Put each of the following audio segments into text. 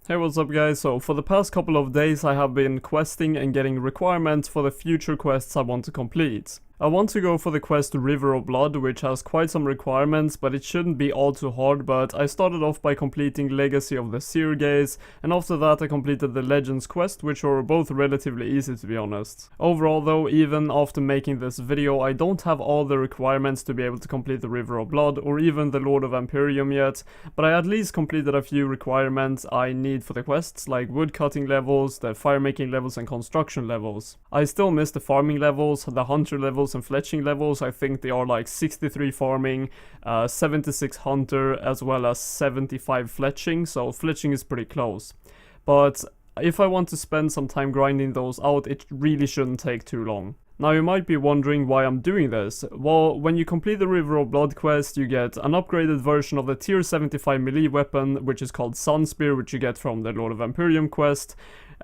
Hey, what's up guys? So for the past couple of days I have been questing and getting requirements for the future quests I want to complete. I want to go for the quest River of Blood, which has quite some requirements, but it shouldn't be all too hard. But I started off by completing Legacy of the Seer Gaze, and after that I completed the Legends quest, which were both relatively easy to be honest. Overall though, even after making this video, I don't have all the requirements to be able to complete the River of Blood or even the Lord of Empyreum yet, but I at least completed a few requirements I need for the quests, like wood cutting levels, the fire making levels and construction levels. I still miss the farming levels, the hunter levels and fletching levels. I think they are like 63 farming, 76 hunter, as well as 75 fletching, so fletching is pretty close. But if I want to spend some time grinding those out, it really shouldn't take too long. Now you might be wondering why I'm doing this. Well, when you complete the River of Blood quest, you get an upgraded version of the tier 75 melee weapon, which is called Sun Spear, which you get from the Lord of Empyreum quest,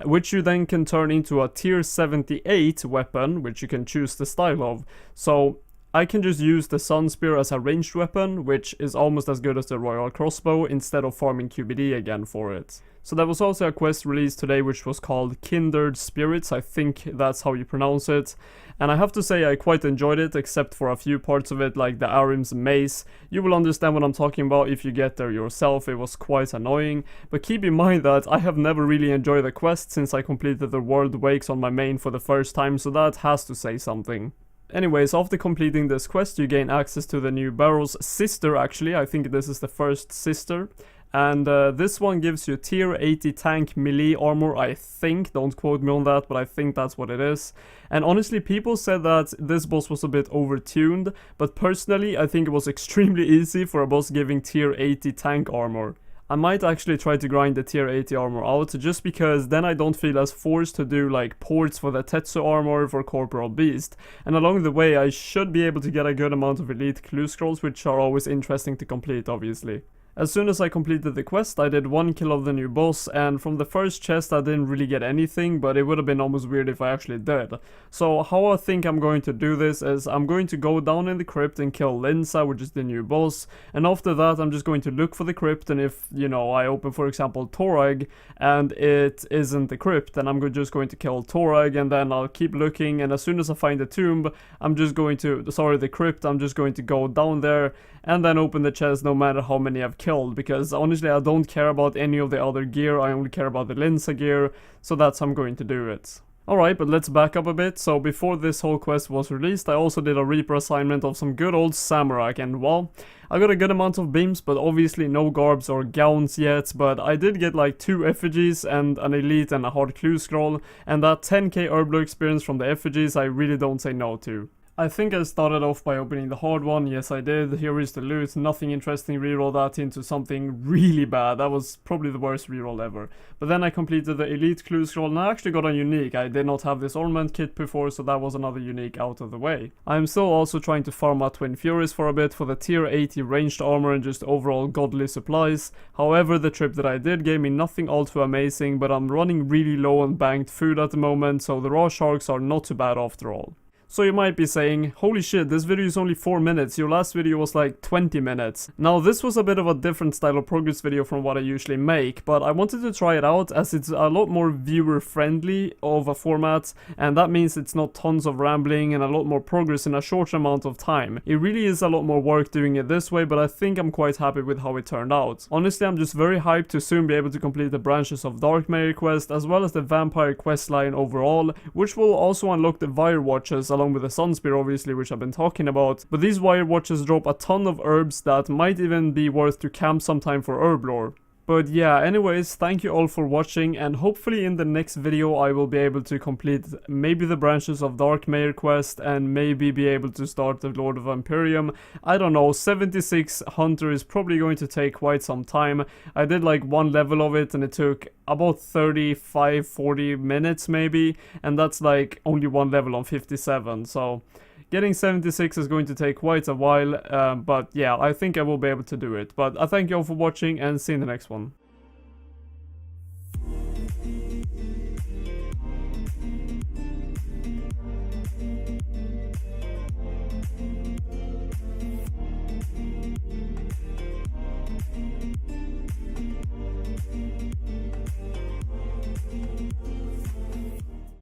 which you then can turn into a tier 78 weapon, which you can choose the style of. So I can just use the Sun Spear as a ranged weapon, which is almost as good as the Royal Crossbow, instead of farming QBD again for it. So there was also a quest released today which was called Kindred Spirits, I think that's how you pronounce it. And I have to say I quite enjoyed it, except for a few parts of it, like the Arim's Maze. You will understand what I'm talking about if you get there yourself. It was quite annoying. But keep in mind that I have never really enjoyed the quest since I completed the World Wakes on my main for the first time, so that has to say something. Anyways, after completing this quest you gain access to the new Barrow's sister actually. I think this is the first sister. And this one gives you tier 80 tank melee armor, I think. Don't quote me on that, but I think that's what it is. And honestly, people said that this boss was a bit overtuned, but personally I think it was extremely easy for a boss giving tier 80 tank armor. I might actually try to grind the tier 80 armor out, just because then I don't feel as forced to do like ports for the Tetsu armor for Corporal Beast. And along the way I should be able to get a good amount of elite clue scrolls, which are always interesting to complete obviously. As soon as I completed the quest, I did one kill of the new boss, and from the first chest I didn't really get anything, but it would have been almost weird if I actually did. So how I think I'm going to do this is I'm going to go down in the crypt and kill Linsa, which is the new boss, and after that I'm just going to look for the crypt, and if, you know, I open for example Torag and it isn't the crypt, then I'm just going to kill Torag, and then I'll keep looking, and as soon as I find the tomb, I'm just going to, the crypt, I'm just going to go down there and then open the chest no matter how many I've killed, because honestly I don't care about any of the other gear, I only care about the Linsa gear, so that's how I'm going to do it. Alright, but let's back up a bit. So before this whole quest was released, I also did a Reaper assignment of some good old Samurai, and well, I got a good amount of beams, but obviously no garbs or gowns yet, but I did get like 2 effigies and an elite and a hard clue scroll, and that 10k Herblo experience from the effigies I really don't say no to. I think I started off by opening the hard one, yes I did, here is the loot, nothing interesting, reroll that into something really bad, that was probably the worst reroll ever. But then I completed the elite clue scroll and I actually got a unique. I did not have this ornament kit before, so that was another unique out of the way. I am still also trying to farm out Twin Furies for a bit for the tier 80 ranged armor and just overall godly supplies. However, the trip that I did gave me nothing all too amazing, but I'm running really low on banked food at the moment, so the raw sharks are not too bad after all. So you might be saying, holy shit, this video is only 4 minutes, your last video was like 20 minutes. Now this was a bit of a different style of progress video from what I usually make, but I wanted to try it out as it's a lot more viewer friendly of a format, and that means it's not tons of rambling and a lot more progress in a short amount of time. It really is a lot more work doing it this way, but I think I'm quite happy with how it turned out. Honestly, I'm just very hyped to soon be able to complete the Branches of Darkmere quest, as well as the Vampire quest line overall, which will also unlock the Wire Watches along with the Sun Spear obviously, which I've been talking about, but these Wire Watches drop a ton of herbs that might even be worth to camp sometime for herb lore. But yeah, anyways, thank you all for watching, and hopefully in the next video I will be able to complete maybe the Branches of Darkmere quest and maybe be able to start the Lord of Empyreum. I don't know, 76 Hunter is probably going to take quite some time. I did like one level of it and it took about 35-40 minutes maybe, and that's like only one level on 57, so getting 76 is going to take quite a while, but yeah, I think I will be able to do it. But I thank you all for watching and see you in the next one.